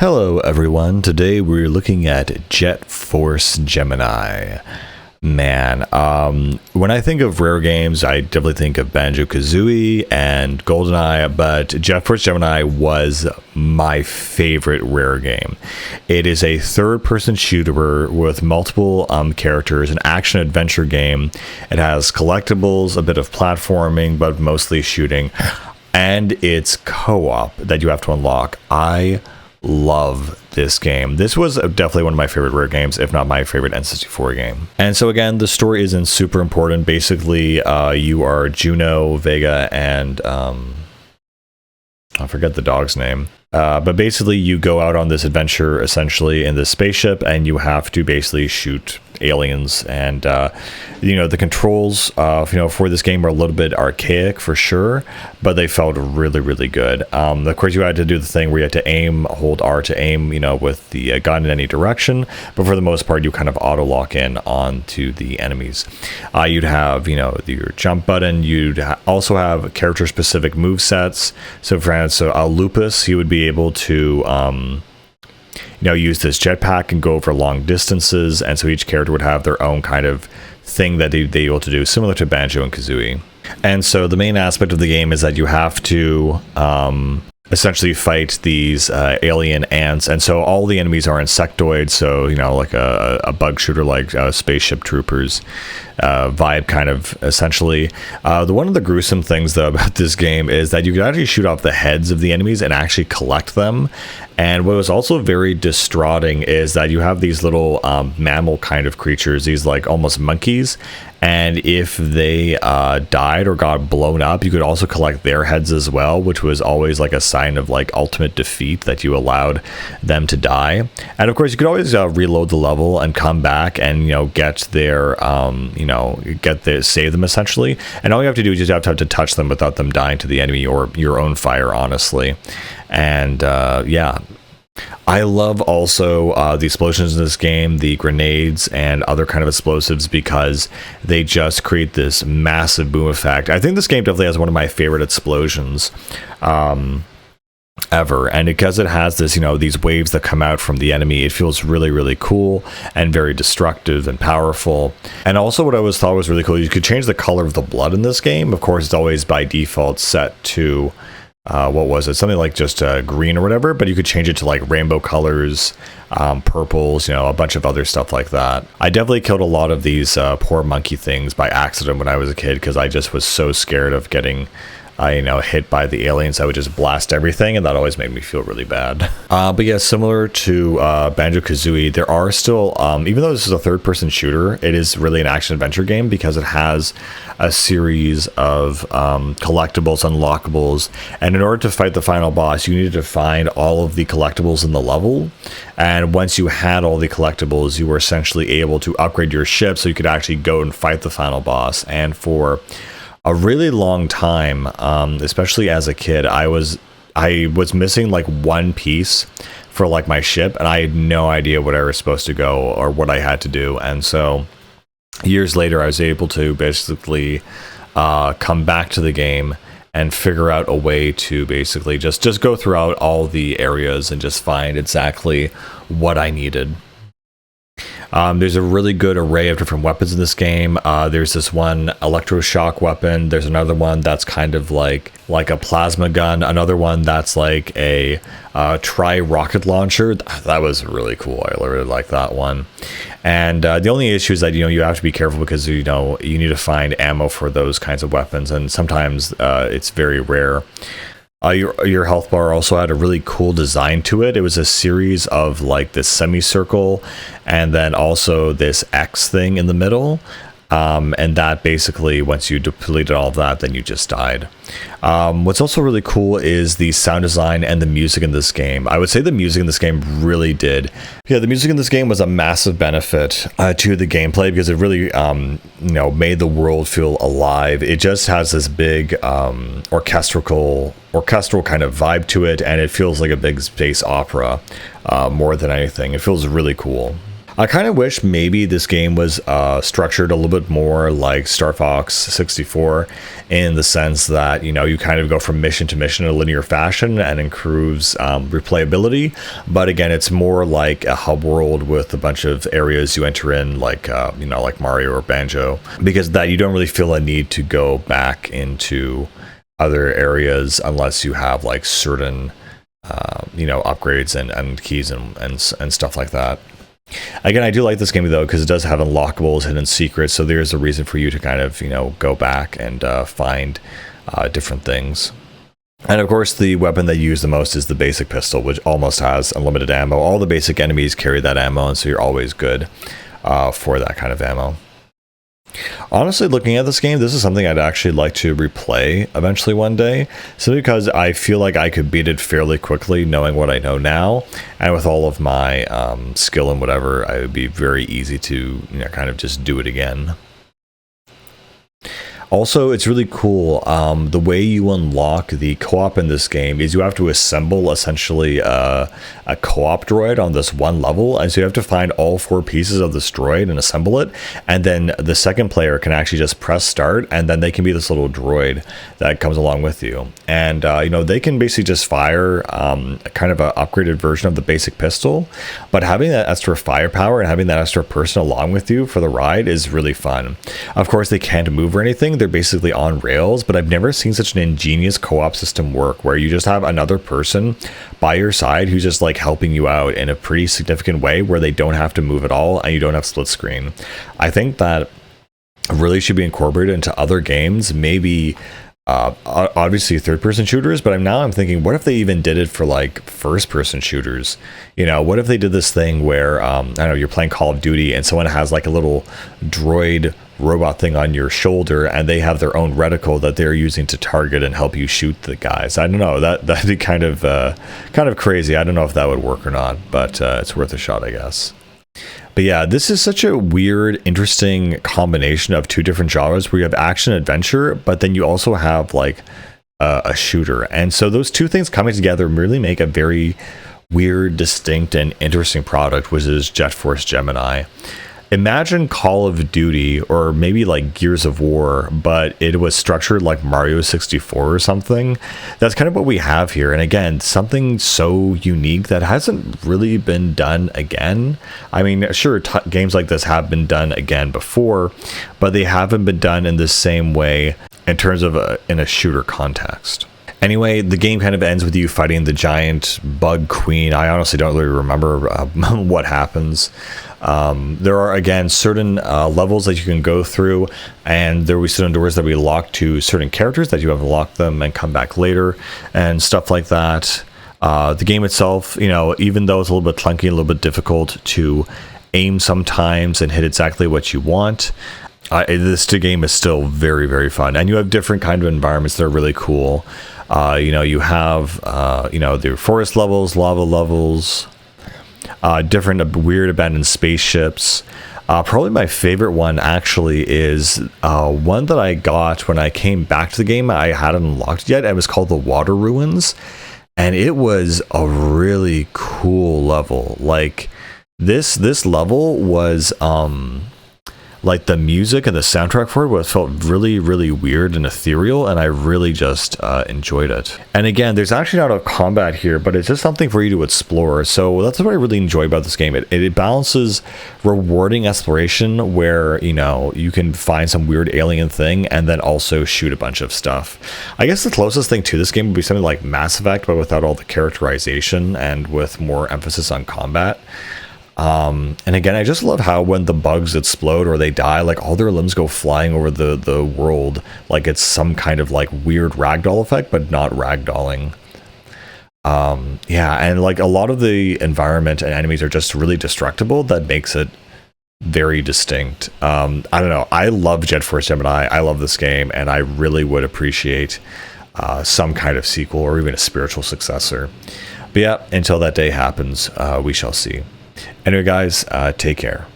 Hello everyone, today we're looking at Jet Force Gemini. Man, when I think of rare games, I definitely think of Banjo-Kazooie and GoldenEye, but Jet Force Gemini was my favorite rare game. It is a third-person shooter with multiple characters, an action-adventure game. It has collectibles, a bit of platforming, but mostly shooting, and it's co-op that you have to unlock. I love this game. This was definitely one of my favorite rare games, if not my favorite N64 game. And so again, the story isn't super important. Basically, you are Juno, Vega, and I forget the dog's name. But basically, you go out on this adventure, essentially, in this spaceship, and you have to basically shoot aliens. And, the controls, for this game are a little bit archaic, for sure, but they felt really, really good. Of course, you had to do the thing where you had to aim, hold R to aim, with the gun in any direction, but for the most part, you kind of auto-lock in onto the enemies. You'd have, your jump button. You'd also have character-specific move sets. So, for instance, Lupus, he would be able to use this jetpack and go over long distances, and so each character would have their own kind of thing that they'd be able to do, similar to Banjo and Kazooie. And so the main aspect of the game is that you have to essentially fight these alien ants, and so all the enemies are insectoids, so like a bug shooter, like Spaceship Troopers vibe, kind of, essentially. One of the gruesome things though about this game is that you can actually shoot off the heads of the enemies and actually collect them. And what was also very distraughting is that you have these little mammal kind of creatures, these like almost monkeys, and if they died or got blown up, you could also collect their heads as well, which was always like a sign of like ultimate defeat, that you allowed them to die. And of course, you could always reload the level and come back and get their save them, essentially. And all you have to do is just have to touch them without them dying to the enemy or your own fire, honestly. And I love also the explosions in this game, the grenades and other kind of explosives, because they just create this massive boom effect. I think this game definitely has one of my favorite explosions ever, and because it has this these waves that come out from the enemy, it feels really, really cool and very destructive and powerful. And also what I always thought was really cool, you could change the color of the blood in this game. Of course, it's always by default set to what was it, something like just green or whatever, but you could change it to like rainbow colors, purples, a bunch of other stuff like that. I definitely killed a lot of these poor monkey things by accident when I was a kid, because I just was so scared of getting hit by the aliens. I would just blast everything, and that always made me feel really bad. But yeah, similar to Banjo-Kazooie, there are still, even though this is a third-person shooter, it is really an action-adventure game, because it has a series of collectibles, unlockables, and in order to fight the final boss, you needed to find all of the collectibles in the level. And once you had all the collectibles, you were essentially able to upgrade your ship so you could actually go and fight the final boss. And for a really long time, especially as a kid, I was missing like one piece for like my ship, and I had no idea what I was supposed to go or what I had to do. And so years later, I was able to basically come back to the game and figure out a way to basically just go throughout all the areas and just find exactly what I needed. There's a really good array of different weapons in this game. There's this one electroshock weapon. There's another one that's kind of like a plasma gun. Another one that's like a tri-rocket launcher. That was really cool. I really like that one. And the only issue is that you have to be careful, because you need to find ammo for those kinds of weapons, and sometimes it's very rare. Your health bar also had a really cool design to it. It was a series of like this semicircle, and then also this X thing in the middle. And that basically, once you depleted all of that, then you just died. What's also really cool is the sound design and the music in this game. I would say the music in this game really did. Yeah, the music in this game was a massive benefit to the gameplay, because it really, made the world feel alive. It just has this big orchestral kind of vibe to it, and it feels like a big space opera more than anything. It feels really cool. I kind of wish maybe this game was structured a little bit more like Star Fox 64, in the sense that, you know, you kind of go from mission to mission in a linear fashion and improves replayability. But again, it's more like a hub world with a bunch of areas you enter in, like you know, like Mario or Banjo, because that you don't really feel a need to go back into other areas unless you have like certain you know, upgrades and keys and stuff like that. Again, I do like this game though, because it does have unlockables, hidden secrets, so there's a reason for you to kind of, you know, go back and find different things. And of course, the weapon that you use the most is the basic pistol, which almost has unlimited ammo. All the basic enemies carry that ammo, and so you're always good for that kind of ammo. Honestly, looking at this game, this is something I'd actually like to replay eventually one day, simply because I feel like I could beat it fairly quickly knowing what I know now, and with all of my skill and whatever, it would be very easy to, you know, kind of just do it again. Also, it's really cool, the way you unlock the co-op in this game is you have to assemble essentially a co-op droid on this one level, and so you have to find all 4 pieces of this droid and assemble it, and then the second player can actually just press start, and then they can be this little droid that comes along with you. And you know, they can basically just fire kind of an upgraded version of the basic pistol, but having that extra firepower and having that extra person along with you for the ride is really fun. Of course, they can't move or anything, they're basically on rails, but I've never seen such an ingenious co-op system work, where you just have another person by your side who's just like helping you out in a pretty significant way, where they don't have to move at all and you don't have split screen. I think that really should be incorporated into other games, maybe obviously third-person shooters, but I'm thinking, what if they even did it for like first-person shooters? You know, what if they did this thing where I don't know, you're playing Call of Duty and someone has like a little droid robot thing on your shoulder, and they have their own reticle that they're using to target and help you shoot the guys. I don't know, that'd be kind of crazy. I don't know if that would work or not, but it's worth a shot, I guess. But yeah, this is such a weird, interesting combination of 2 different genres, where you have action adventure, but then you also have like a shooter. And so those 2 things coming together really make a very weird, distinct, and interesting product, which is Jet Force Gemini. Imagine Call of Duty, or maybe like Gears of War, but it was structured like Mario 64 or something. That's kind of what we have here. And again, something so unique that hasn't really been done again. I mean, sure, games like this have been done again before, but they haven't been done in the same way in terms of in a shooter context. Anyway, the game kind of ends with you fighting the giant bug queen. I honestly don't really remember what happens. There are, again, certain levels that you can go through, and there will be certain doors that we lock to certain characters that you have to lock them and come back later and stuff like that. The game itself, you know, even though it's a little bit clunky, a little bit difficult to aim sometimes and hit exactly what you want, this game is still very, very fun. And you have different kind of environments that are really cool. You know, you have, you know, the forest levels, lava levels, different weird abandoned spaceships. Probably my favorite one actually is one that I got when I came back to the game. I hadn't unlocked it yet. It was called the Water Ruins, and it was a really cool level. Like this level was like the music and the soundtrack for it felt really, really weird and ethereal, and I really just enjoyed it. And again, there's actually not a combat here, but it's just something for you to explore. So that's what I really enjoy about this game. It balances rewarding exploration, where, you know, you can find some weird alien thing and then also shoot a bunch of stuff. I guess the closest thing to this game would be something like Mass Effect, but without all the characterization and with more emphasis on combat. And again, I just love how when the bugs explode or they die, like all their limbs go flying over the world, like it's some kind of like weird ragdoll effect, but not ragdolling. Yeah, and like a lot of the environment and enemies are just really destructible. That makes it very distinct. I don't know, I love Jet Force Gemini. I love this game, and I really would appreciate some kind of sequel or even a spiritual successor. But yeah, until that day happens, we shall see. Anyway, guys, take care.